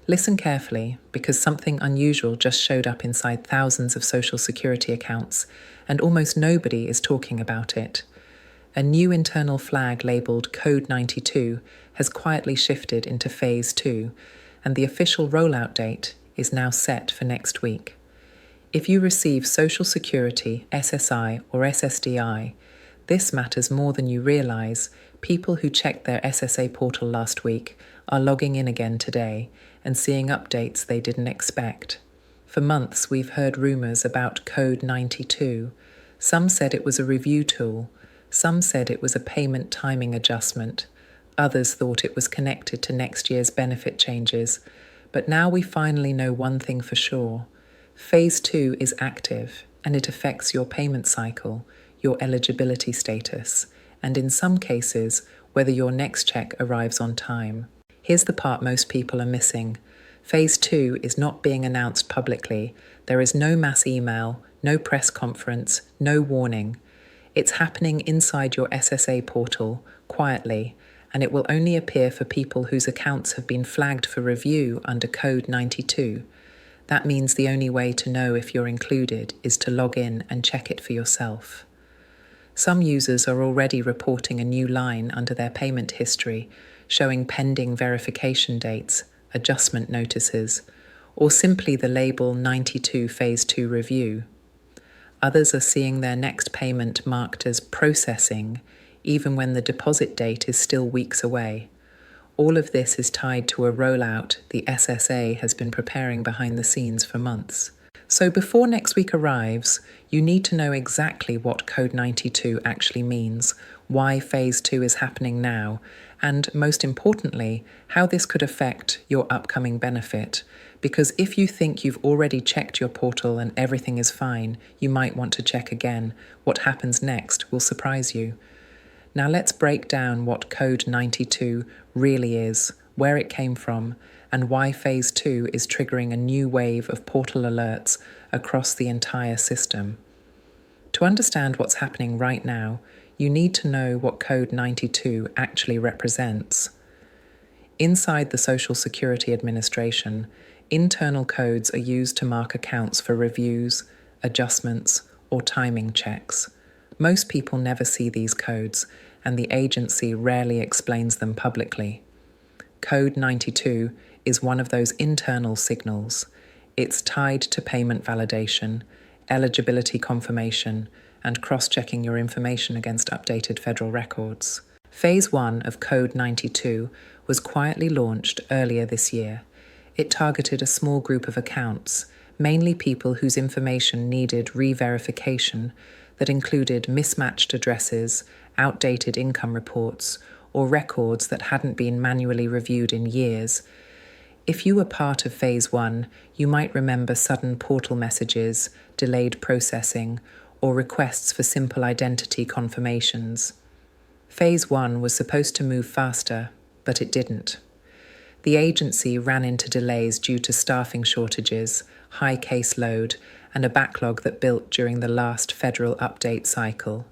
Listen carefully, because something unusual just showed up inside thousands of Social Security accounts, and almost nobody is talking about it. A new internal flag labelled Code 92 has quietly shifted into Phase 2, and the official rollout date is now set for next week. If you receive Social Security, SSI, or SSDI, this matters more than you realise. People who checked their SSA portal last week are logging in again today and seeing updates they didn't expect. For months, we've heard rumours about Code 92. Some said it was a review tool. Some said it was a payment timing adjustment. Others thought it was connected to next year's benefit changes. But now we finally know one thing for sure. Phase 2 is active, and it affects your payment cycle, your eligibility status, and in some cases, whether your next check arrives on time. Here's the part most people are missing. Phase 2 is not being announced publicly. There is no mass email, no press conference, no warning. It's happening inside your SSA portal, quietly, and it will only appear for people whose accounts have been flagged for review under Code 92. That means the only way to know if you're included is to log in and check it for yourself. Some users are already reporting a new line under their payment history, showing pending verification dates, adjustment notices, or simply the label 92 Phase 2 Review. Others are seeing their next payment marked as processing, even when the deposit date is still weeks away. All of this is tied to a rollout the SSA has been preparing behind the scenes for months. So before next week arrives, you need to know exactly what Code 92 actually means, why Phase 2 is happening now, and most importantly, how this could affect your upcoming benefit. Because if you think you've already checked your portal and everything is fine, you might want to check again. What happens next will surprise you. Now let's break down what Code 92 really is, where it came from, and why Phase 2 is triggering a new wave of portal alerts across the entire system. To understand what's happening right now, you need to know what Code 92 actually represents. Inside the Social Security Administration, internal codes are used to mark accounts for reviews, adjustments, or timing checks. Most people never see these codes, and the agency rarely explains them publicly. Code 92 is one of those internal signals. It's tied to payment validation, eligibility confirmation, and cross-checking your information against updated federal records. Phase 1 of Code 92 was quietly launched earlier this year. It targeted a small group of accounts, mainly people whose information needed re-verification, that included mismatched addresses, outdated income reports, or records that hadn't been manually reviewed in years. If you were part of Phase 1, you might remember sudden portal messages, delayed processing, or requests for simple identity confirmations. Phase 1 was supposed to move faster, but it didn't. The agency ran into delays due to staffing shortages, high caseload, and a backlog that built during the last federal update cycle.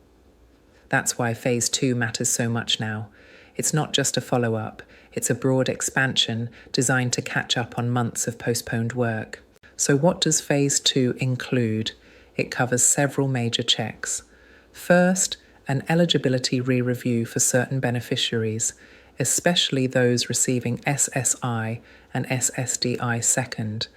That's why Phase 2 matters so much now. It's not just a follow-up, it's a broad expansion designed to catch up on months of postponed work. So what does Phase 2 include? It covers several major checks. First, an eligibility re-review for certain beneficiaries, especially those receiving SSI and SSDI second.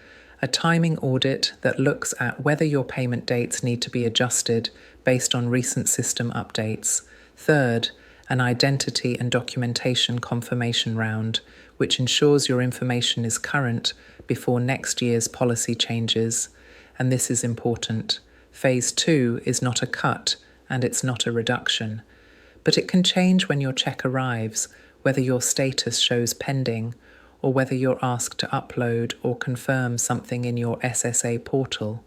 A timing audit that looks at whether your payment dates need to be adjusted based on recent system updates. Third, an identity and documentation confirmation round, which ensures your information is current before next year's policy changes. And this is important. Phase 2 is not a cut, and it's not a reduction. But it can change when your check arrives, whether your status shows pending, or whether you're asked to upload or confirm something in your SSA portal.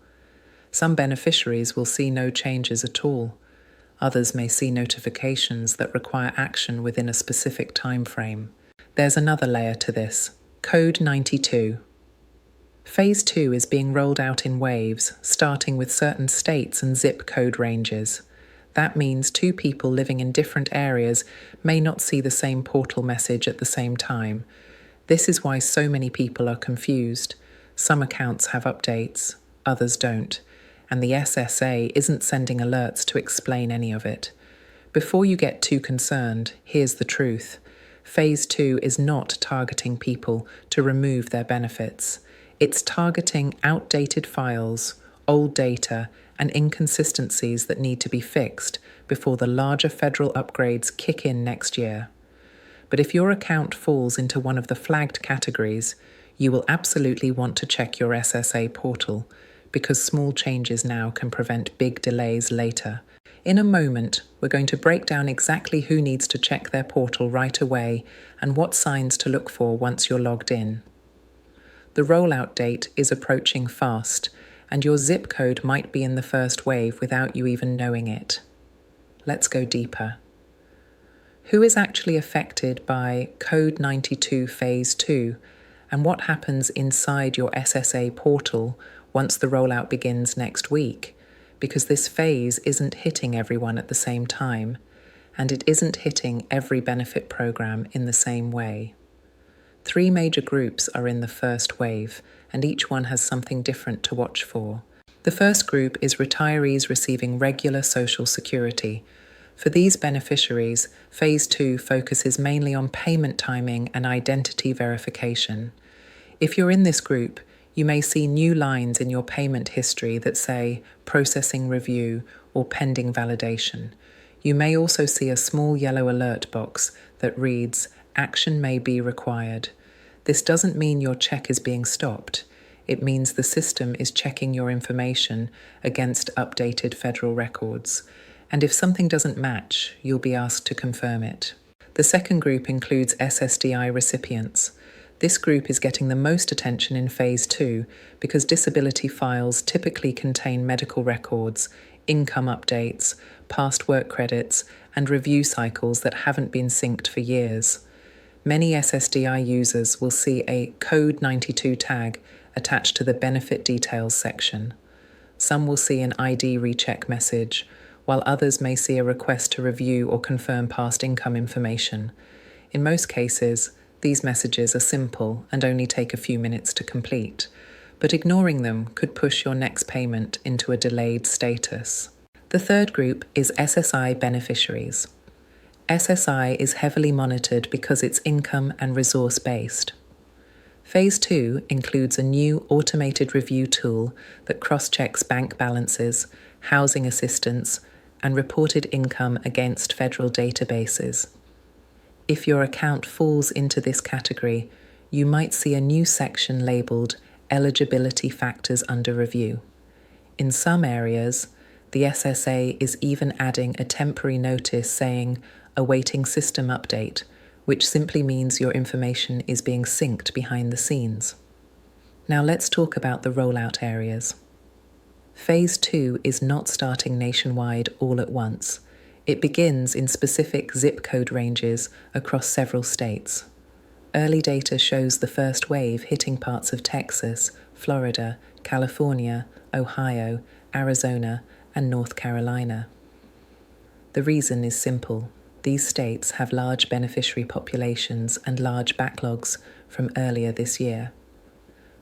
Some beneficiaries will see no changes at all. Others may see notifications that require action within a specific time frame. There's another layer to this. Code 92. Phase 2 is being rolled out in waves, starting with certain states and zip code ranges. That means two people living in different areas may not see the same portal message at the same time. This is why so many people are confused. Some accounts have updates, others don't, and the SSA isn't sending alerts to explain any of it. Before you get too concerned, here's the truth. Phase 2 is not targeting people to remove their benefits. It's targeting outdated files, old data, and inconsistencies that need to be fixed before the larger federal upgrades kick in next year. But if your account falls into one of the flagged categories, you will absolutely want to check your SSA portal, because small changes now can prevent big delays later. In a moment, we're going to break down exactly who needs to check their portal right away and what signs to look for once you're logged in. The rollout date is approaching fast, and your zip code might be in the first wave without you even knowing it. Let's go deeper. Who is actually affected by Code 92 Phase 2, and what happens inside your SSA portal once the rollout begins next week? Because this phase isn't hitting everyone at the same time, and it isn't hitting every benefit program in the same way. 3 major groups are in the first wave, and each one has something different to watch for. The first group is retirees receiving regular Social Security. For these beneficiaries, Phase 2 focuses mainly on payment timing and identity verification. If you're in this group, you may see new lines in your payment history that say processing review or pending validation. You may also see a small yellow alert box that reads, "Action may be required." This doesn't mean your check is being stopped. It means the system is checking your information against updated federal records. And if something doesn't match, you'll be asked to confirm it. The second group includes SSDI recipients. This group is getting the most attention in Phase 2 because disability files typically contain medical records, income updates, past work credits, and review cycles that haven't been synced for years. Many SSDI users will see a Code 92 tag attached to the Benefit Details section. Some will see an ID recheck message, while others may see a request to review or confirm past income information. In most cases, these messages are simple and only take a few minutes to complete, but ignoring them could push your next payment into a delayed status. The third group is SSI beneficiaries. SSI is heavily monitored because it's income and resource-based. Phase 2 includes a new automated review tool that cross-checks bank balances, housing assistance, and reported income against federal databases. If your account falls into this category, you might see a new section labelled Eligibility Factors under Review. In some areas, the SSA is even adding a temporary notice saying awaiting system update, which simply means your information is being synced behind the scenes. Now let's talk about the rollout areas. Phase 2 is not starting nationwide all at once. It begins in specific zip code ranges across several states. Early data shows the first wave hitting parts of Texas, Florida, California, Ohio, Arizona, and North Carolina. The reason is simple. These states have large beneficiary populations and large backlogs from earlier this year.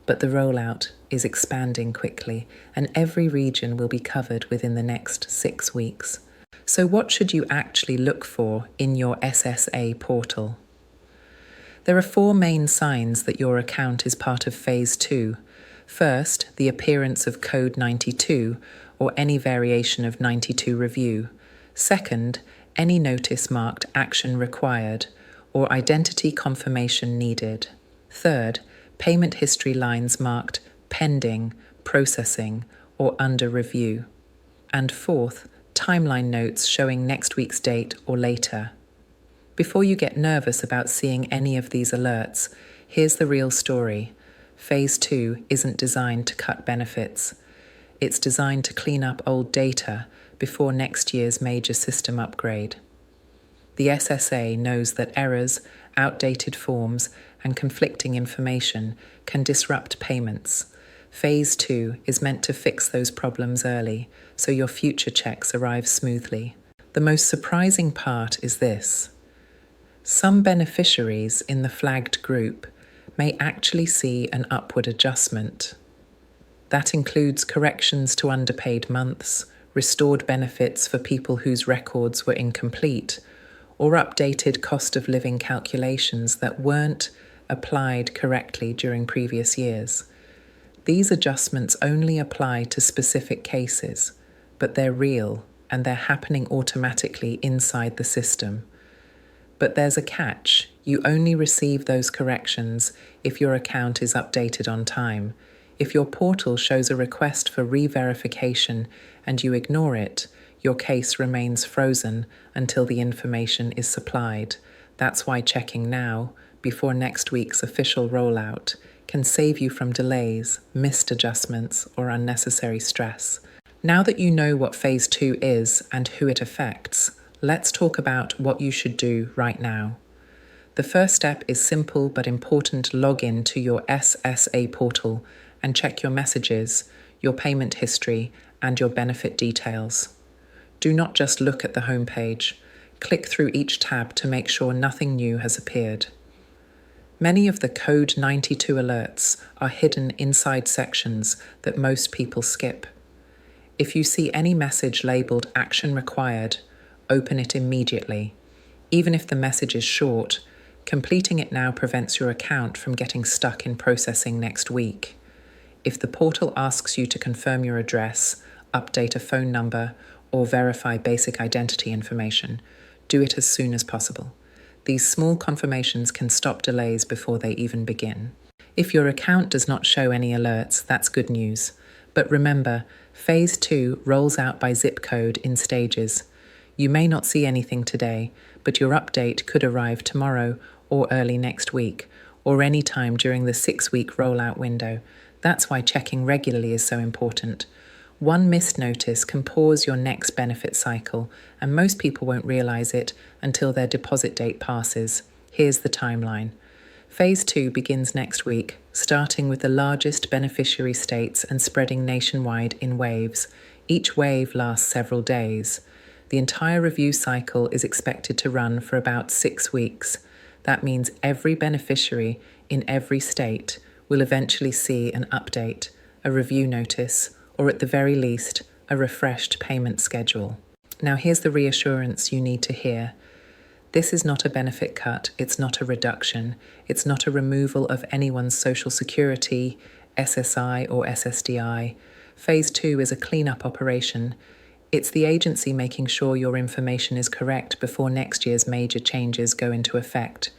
But the rollout is expanding quickly, and every region will be covered within the next 6 weeks. So what should you actually look for in your SSA portal? There are 4 main signs that your account is part of Phase 2. First, the appearance of Code 92 or any variation of 92 review. Second, any notice marked Action Required or Identity Confirmation Needed. Third, payment history lines marked Pending, Processing, or Under Review. And fourth, timeline notes showing next week's date or later. Before you get nervous about seeing any of these alerts, here's the real story. Phase 2 isn't designed to cut benefits. It's designed to clean up old data before next year's major system upgrade. The SSA knows that errors, outdated forms, and conflicting information can disrupt payments. Phase 2 is meant to fix those problems early, so your future checks arrive smoothly. The most surprising part is this. Some beneficiaries in the flagged group may actually see an upward adjustment. That includes corrections to underpaid months, restored benefits for people whose records were incomplete, or updated cost of living calculations that weren't applied correctly during previous years. These adjustments only apply to specific cases, but they're real and they're happening automatically inside the system. But there's a catch. You only receive those corrections if your account is updated on time. If your portal shows a request for re-verification and you ignore it, your case remains frozen until the information is supplied. That's why checking now, before next week's official rollout, can save you from delays, missed adjustments, or unnecessary stress. Now that you know what Phase 2 is and who it affects, let's talk about what you should do right now. The first step is simple but important. Log in to your SSA portal and check your messages, your payment history, and your benefit details. Do not just look at the homepage. Click through each tab to make sure nothing new has appeared. Many of the Code 92 alerts are hidden inside sections that most people skip. If you see any message labeled Action Required, open it immediately. Even if the message is short, completing it now prevents your account from getting stuck in processing next week. If the portal asks you to confirm your address, update a phone number, or verify basic identity information, do it as soon as possible. These small confirmations can stop delays before they even begin. If your account does not show any alerts, that's good news. But remember, Phase 2 rolls out by zip code in stages. You may not see anything today, but your update could arrive tomorrow or early next week, or any time during the 6-week rollout window. That's why checking regularly is so important. One missed notice can pause your next benefit cycle, and most people won't realize it until their deposit date passes. Here's the timeline. Phase 2 begins next week, starting with the largest beneficiary states and spreading nationwide in waves. Each wave lasts several days. The entire review cycle is expected to run for about 6 weeks. That means every beneficiary in every state will eventually see an update, a review notice, or at the very least, a refreshed payment schedule. Now here's the reassurance you need to hear. This is not a benefit cut, it's not a reduction, it's not a removal of anyone's social security, SSI or SSDI. Phase 2 is a cleanup operation. It's the agency making sure your information is correct before next year's major changes go into effect.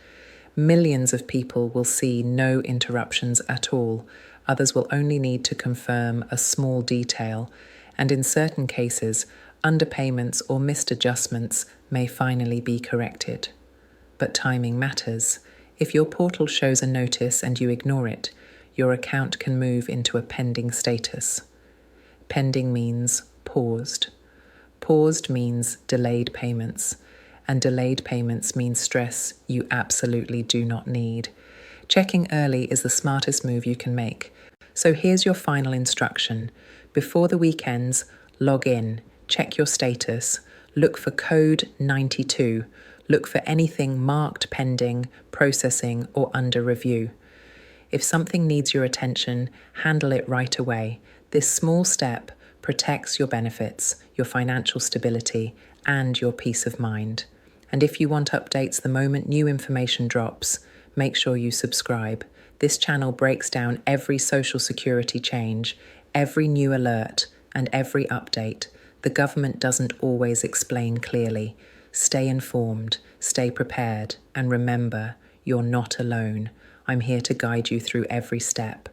Millions of people will see no interruptions at all. Others will only need to confirm a small detail, and in certain cases, underpayments or missed adjustments may finally be corrected. But timing matters. If your portal shows a notice and you ignore it, your account can move into a pending status. Pending means paused. Paused means delayed payments, and delayed payments means stress you absolutely do not need. Checking early is the smartest move you can make. So here's your final instruction. Before the weekends, log in, check your status, look for Code 92, look for anything marked pending, processing, or under review. If something needs your attention, handle it right away. This small step protects your benefits, your financial stability, and your peace of mind. And if you want updates the moment new information drops, make sure you subscribe. This channel breaks down every social security change, every new alert, and every update. The government doesn't always explain clearly. Stay informed, stay prepared, and remember, you're not alone. I'm here to guide you through every step.